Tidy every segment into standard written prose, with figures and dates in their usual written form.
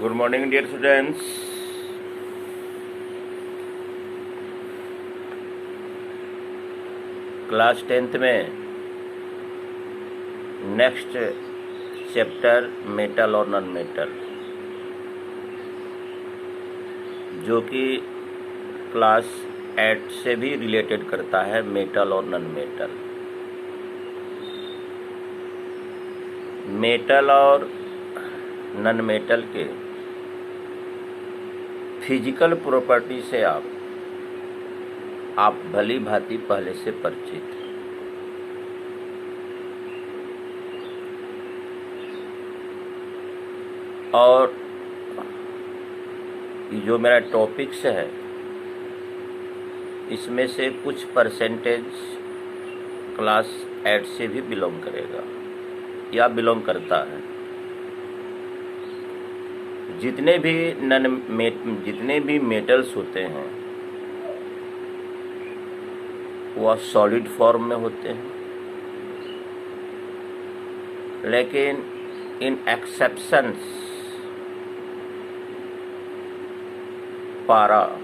Good morning dear students. Class 10th में next chapter metal और non metal, जो कि क्लास 8 से भी रिलेटेड करता है, मेटल और नॉन मेटल। मेटल और नॉन मेटल के फिजिकल प्रॉपर्टी से आप भली भांति पहले से परिचित हैं। और जो मेरा टॉपिक्स है, इसमें से कुछ परसेंटेज क्लास 8 से भी बिलोंग करेगा या बिलोंग करता है। जितने भी मेटल्स होते हैं वह सॉलिड फॉर्म में होते हैं, लेकिन इन एक्सेप्शंस पारा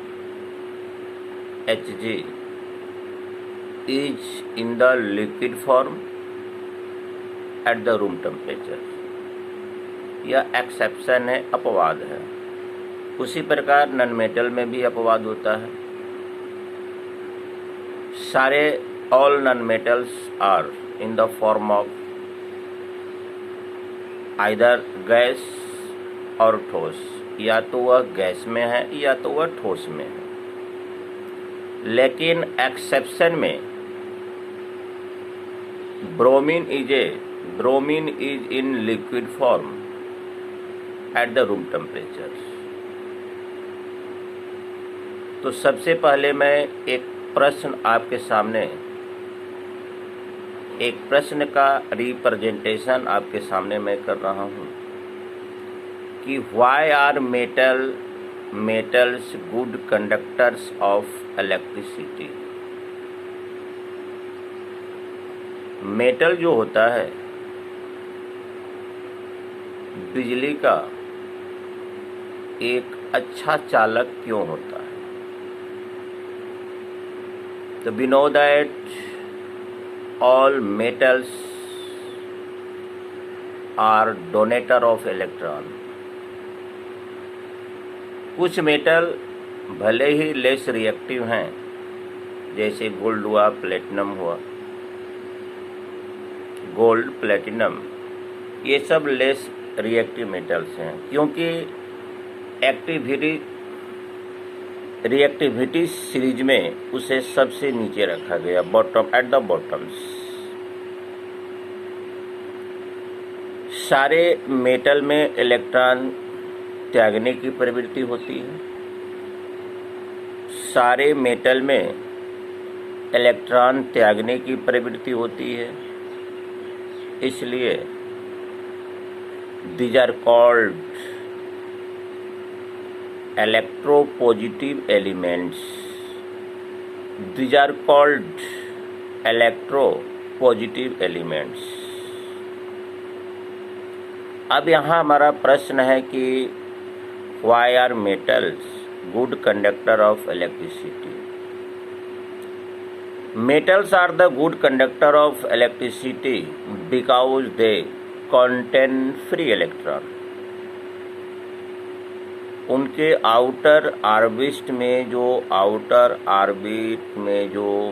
Hg is in the liquid form at the room temperature। यह एक्सेप्शन है, अपवाद है। उसी प्रकार नॉन मेटल में भी अपवाद होता है। सारे all non metals are in the form of either gas और ठोस, या तो वह गैस में है या तो वह ठोस में है। लेकिन एक्सेप्शन में bromine is in liquid form at the room temperature. तो सबसे पहले मैं एक प्रश्न का रिप्रेजेंटेशन आपके सामने मैं कर रहा हूँ कि why are metals good conductors of electricity. Metal जो होता है बिजली का एक अच्छा चालक क्यों होता है? तो we know that all metals are donator of electron. कुछ मेटल भले ही लेस रिएक्टिव हैं, जैसे गोल्ड हुआ, प्लेटिनम हुआ। गोल्ड, प्लेटिनम ये सब लेस रिएक्टिव मेटल्स हैं, क्योंकि रिएक्टिविटी सीरीज में उसे सबसे नीचे रखा गया, बॉटम, एट द बॉटम्स। सारे मेटल में इलेक्ट्रॉन त्यागने की प्रवृत्ति होती है। सारे मेटल में इलेक्ट्रॉन त्यागने की प्रवृत्ति होती है। इसलिए these are called electropositive elements। These are called electropositive elements। अब यहाँ हमारा प्रश्न है कि why are metals good conductor of electricity? Metals are the good conductor of electricity because they contain free electron। उनके आउटर ऑर्बिट में जो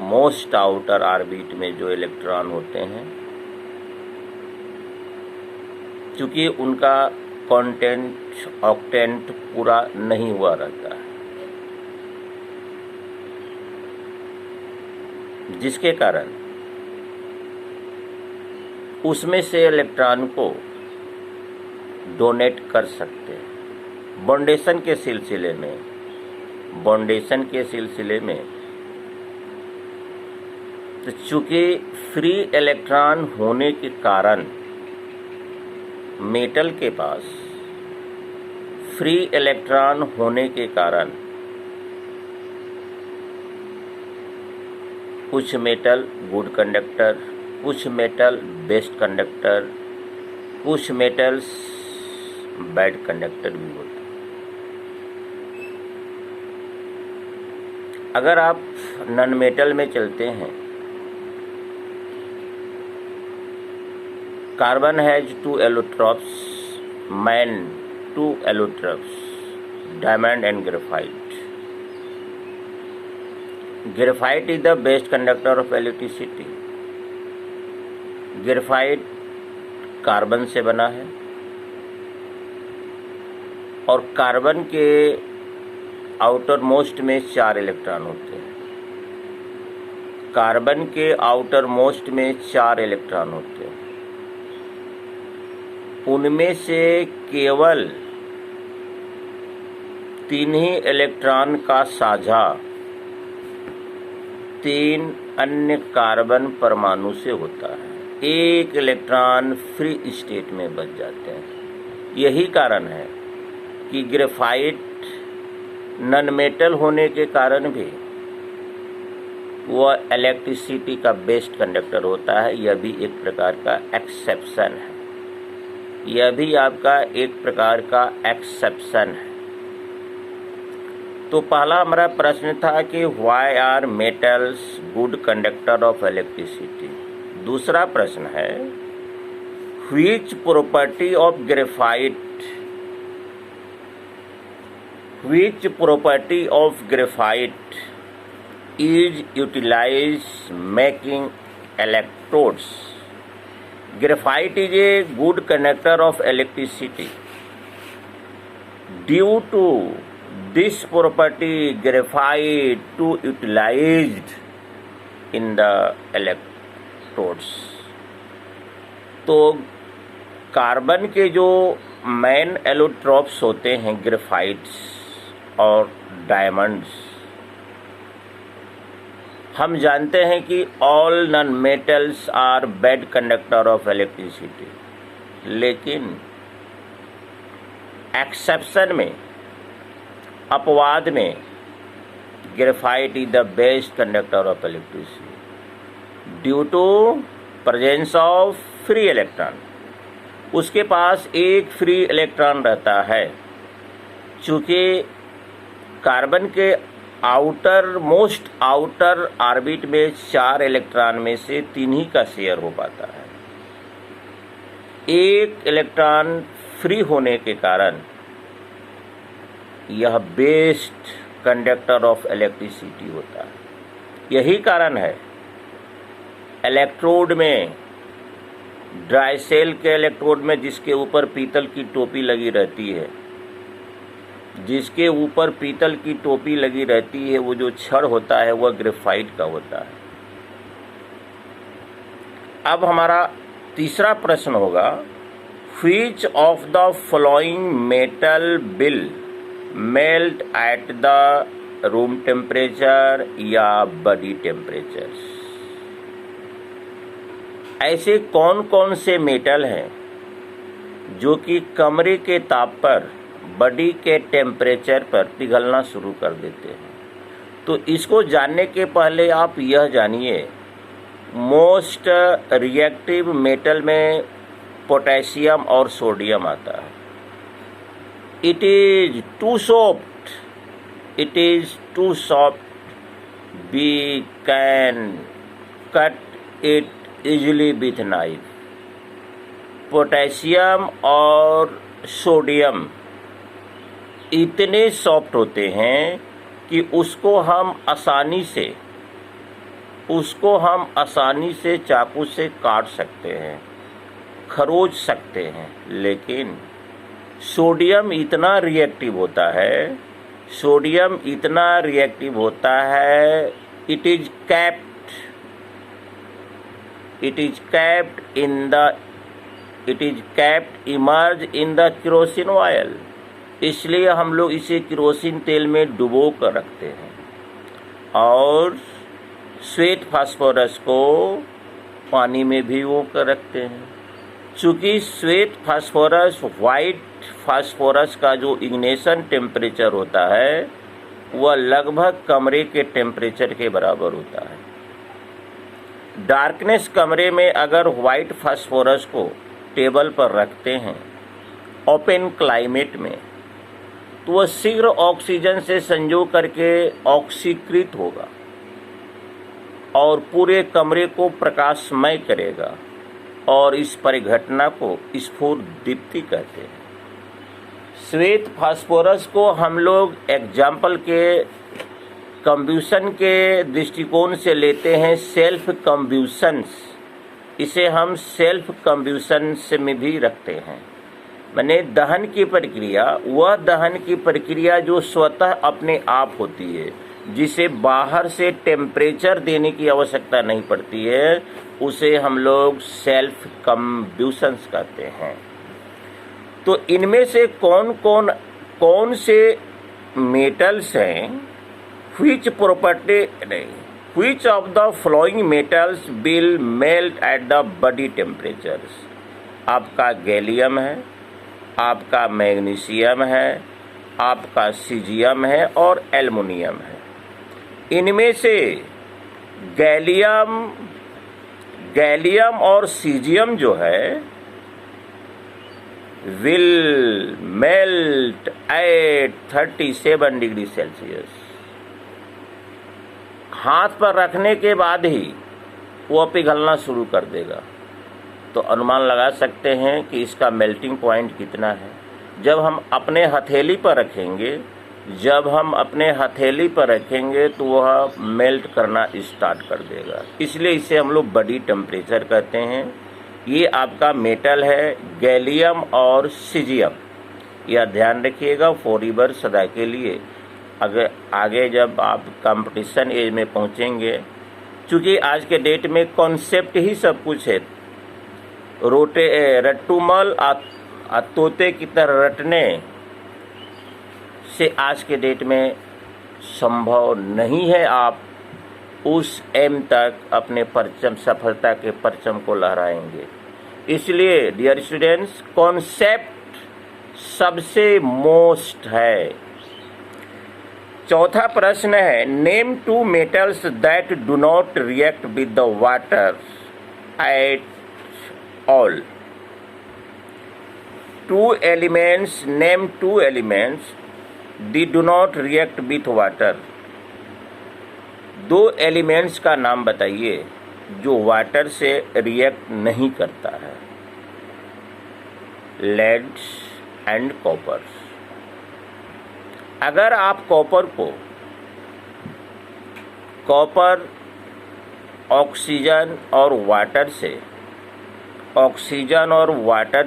most outer orbit में जो इलेक्ट्रॉन होते हैं, चूंकि उनका ऑक्टेंट पूरा नहीं हुआ रहता है, जिसके कारण उसमें से इलेक्ट्रॉन को डोनेट कर सकते हैं। बॉन्डेशन के सिलसिले में तो चूंकि फ्री इलेक्ट्रॉन होने के कारण मेटल के पास फ्री इलेक्ट्रॉन होने के कारण कुछ मेटल गुड कंडक्टर, कुछ मेटल बेस्ट कंडक्टर, कुछ मेटल्स बैड कंडक्टर भी होता है। अगर आप नॉन मेटल में चलते हैं, carbon has 2 allotropes, man 2 allotropes, diamond and graphite. Graphite is the best conductor of electricity. Graphite carbon से बना है और कार्बन के आउटर मोस्ट में 4 इलेक्ट्रॉन होते हैं। कार्बन के आउटर मोस्ट में 4 इलेक्ट्रॉन होते हैं। उनमें से केवल 3 ही इलेक्ट्रॉन का साझा 3 अन्य कार्बन परमाणु से होता है। 1 इलेक्ट्रॉन फ्री स्टेट में बच जाते हैं। यही कारण है कि ग्रेफाइट नॉन मेटल होने के कारण भी वह इलेक्ट्रिसिटी का बेस्ट कंडक्टर होता है। यह भी एक प्रकार का एक्सेप्शन है। यह भी आपका एक प्रकार का एक्सेप्शन है। तो पहला हमारा प्रश्न था कि why are metals good conductor of electricity. दूसरा प्रश्न है which property of graphite is utilized making electrodes. Graphite is a good conductor of electricity. Due to this property, graphite to utilized in the electrodes. तो carbon के जो main allotropes होते हैं ग्रेफाइट्स और diamonds, हम जानते हैं कि all non metals are bad conductor of electricity, लेकिन एक्सेप्शन में, अपवाद में, graphite is the best conductor of electricity due to presence of free electron. उसके पास एक फ्री इलेक्ट्रॉन रहता है। चूँकि कार्बन के मोस्ट आउटर ऑर्बिट में 4 इलेक्ट्रॉन में से 3 ही का शेयर हो पाता है। एक इलेक्ट्रॉन फ्री होने के कारण यह बेस्ट कंडक्टर ऑफ इलेक्ट्रिसिटी होता है। यही कारण है इलेक्ट्रोड में, ड्राई सेल के इलेक्ट्रोड में जिसके ऊपर पीतल की टोपी लगी रहती है, वो जो छड़ होता है वह ग्रेफाइट का होता है। अब हमारा तीसरा प्रश्न होगा which of the following metal will melt at the room temperature या बॉडी टेम्परेचर। ऐसे कौन कौन से मेटल हैं जो कि कमरे के ताप पर, बॉडी के टेम्परेचर पर पिघलना शुरू कर देते हैं। तो इसको जानने के पहले आप यह जानिए, मोस्ट रिएक्टिव मेटल में पोटेशियम और सोडियम आता है। It is too soft, we can cut it easily with knife. Potassium और सोडियम इतने सॉफ्ट होते हैं कि उसको हम आसानी से चाकू से काट सकते हैं, खरोच सकते हैं। लेकिन सोडियम इतना रिएक्टिव होता है, it is capped emerge in the kerosene oil. इसलिए हम लोग इसे केरोसिन तेल में डुबो कर रखते हैं। और श्वेत फास्फोरस को पानी में भिगो कर रखते हैं। चूँकि श्वेत फास्फोरस, वाइट फास्फोरस का जो इग्निशन टेम्परेचर होता है वह लगभग कमरे के टेम्परेचर के बराबर होता है। डार्कनेस कमरे में अगर वाइट फास्फोरस को टेबल पर रखते हैं ओपन क्लाइमेट में, तो वह शीघ्र ऑक्सीजन से संयोग करके ऑक्सीकृत होगा और पूरे कमरे को प्रकाशमय करेगा, और इस परिघटना को स्फुरदीप्ति कहते हैं। श्वेत फास्फोरस को हम लोग एग्जाम्पल के कंब्यूशन के दृष्टिकोण से लेते हैं, सेल्फ कंब्यूशंस। इसे हम सेल्फ कंब्यूशन से में भी रखते हैं, माने दहन की प्रक्रिया, वह दहन की प्रक्रिया जो स्वतः अपने आप होती है, जिसे बाहर से टेम्परेचर देने की आवश्यकता नहीं पड़ती है, उसे हम लोग सेल्फ कंब्यूशंस कहते हैं। तो इनमें से कौन से मेटल्स हैं, which of the following metals will melt at the body temperatures? आपका गैलियम है, आपका मैग्नीशियम है, आपका सीजियम है और एल्युमिनियम है। इनमें से गैलियम और सीजियम जो है will melt eight 37 degree Celsius. हाथ पर रखने के बाद ही वो पिघलना शुरू कर देगा। तो अनुमान लगा सकते हैं कि इसका मेल्टिंग पॉइंट कितना है। जब हम अपने हथेली पर रखेंगे तो वह मेल्ट करना स्टार्ट कर देगा, इसलिए इसे हम लोग बॉडी टेम्परेचर कहते हैं। ये आपका मेटल है गैलियम और सीजियम, यह ध्यान रखिएगा फॉरएवर सदा के लिए। अगर आगे जब आप कंपटीशन एज में पहुंचेंगे, चूँकि आज के डेट में कॉन्सेप्ट ही सब कुछ है, रट्टूमल तोते की तरह रटने से आज के डेट में संभव नहीं है आप उस एम तक अपने सफलता के परचम को लहराएंगे। इसलिए डियर स्टूडेंट्स, कॉन्सेप्ट सबसे मोस्ट है। चौथा प्रश्न है, name 2 metals that do not react with the water at all. 2 elements, name 2 elements they do not react with water। 2 elements का नाम बताइए जो वाटर से रिएक्ट नहीं करता है। Lead and copper. अगर आप कॉपर ऑक्सीजन और वाटर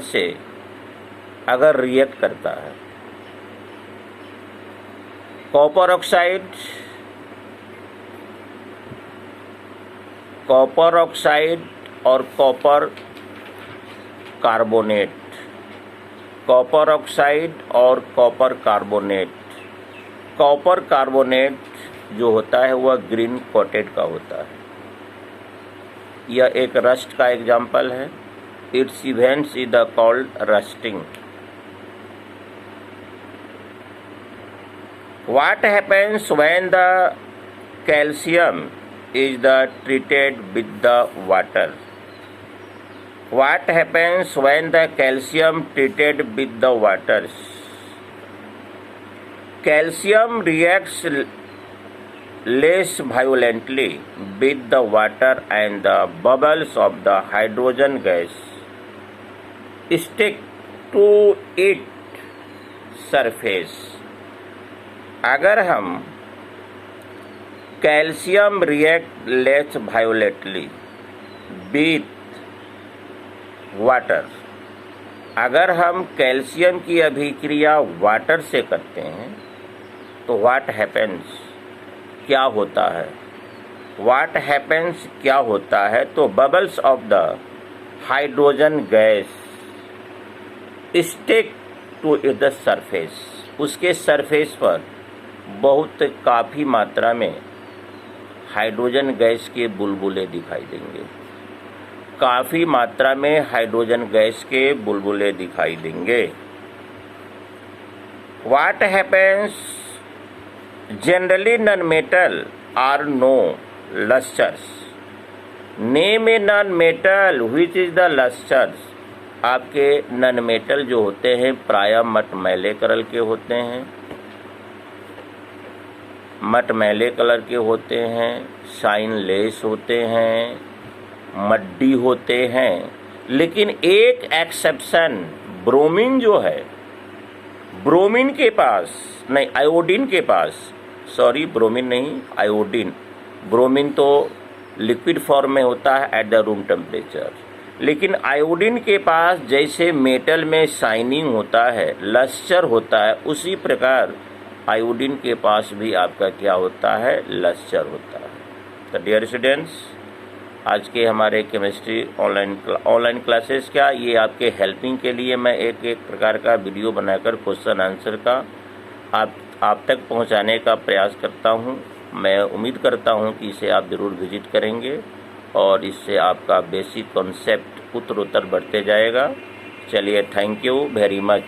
से अगर रिएक्ट करता है, कॉपर ऑक्साइड और कॉपर कार्बोनेट, कॉपर कार्बोनेट जो होता है वह ग्रीन कोटेड का होता है। यह एक रस्ट का एग्जाम्पल है। It's events is the called rusting. What happens when the calcium is treated with the water? What happens when the calcium treated with the water? Calcium reacts less violently with the water and the bubbles of the hydrogen gas stick to its surface। अगर हम calcium react less violently with water, अगर हम calcium की अभिक्रिया water से करते हैं तो व्हाट हैपेंस, क्या होता है, तो bubbles of the hydrogen gas stick to the surface, उसके सरफेस पर बहुत काफ़ी मात्रा में हाइड्रोजन गैस के बुलबुले दिखाई देंगे, काफ़ी मात्रा में हाइड्रोजन गैस के बुलबुले दिखाई देंगे। What happens? Generally non-metal are no lusters। Name a non-metal which is the lusters। आपके नन मेटल जो होते हैं प्रायः मटमैले कलर के होते हैं, मटमैले कलर के होते हैं, शाइनलेस होते हैं, मड्डी होते हैं। लेकिन एक एक्सेप्शन, ब्रोमीन जो है, ब्रोमीन के पास नहीं, आयोडीन के पास, सॉरी ब्रोमीन नहीं, आयोडीन। ब्रोमीन तो लिक्विड फॉर्म में होता है एट द रूम टेम्परेचर, लेकिन आयोडीन के पास जैसे मेटल में शाइनिंग होता है, लस्टर होता है, उसी प्रकार आयोडीन के पास भी आपका क्या होता है, लस्टर होता है। तो डियर स्टूडेंट्स, आज के हमारे केमिस्ट्री ऑनलाइन क्लासेस क्या, ये आपके हेल्पिंग के लिए मैं एक प्रकार का वीडियो बनाकर क्वेश्चन आंसर का आप तक पहुंचाने का प्रयास करता हूं। मैं उम्मीद करता हूं कि इसे आप ज़रूर विजिट करेंगे और इससे आपका बेसिक कॉन्सेप्ट उत्तरोत्तर बढ़ते जाएगा। चलिए, थैंक यू वेरी मच।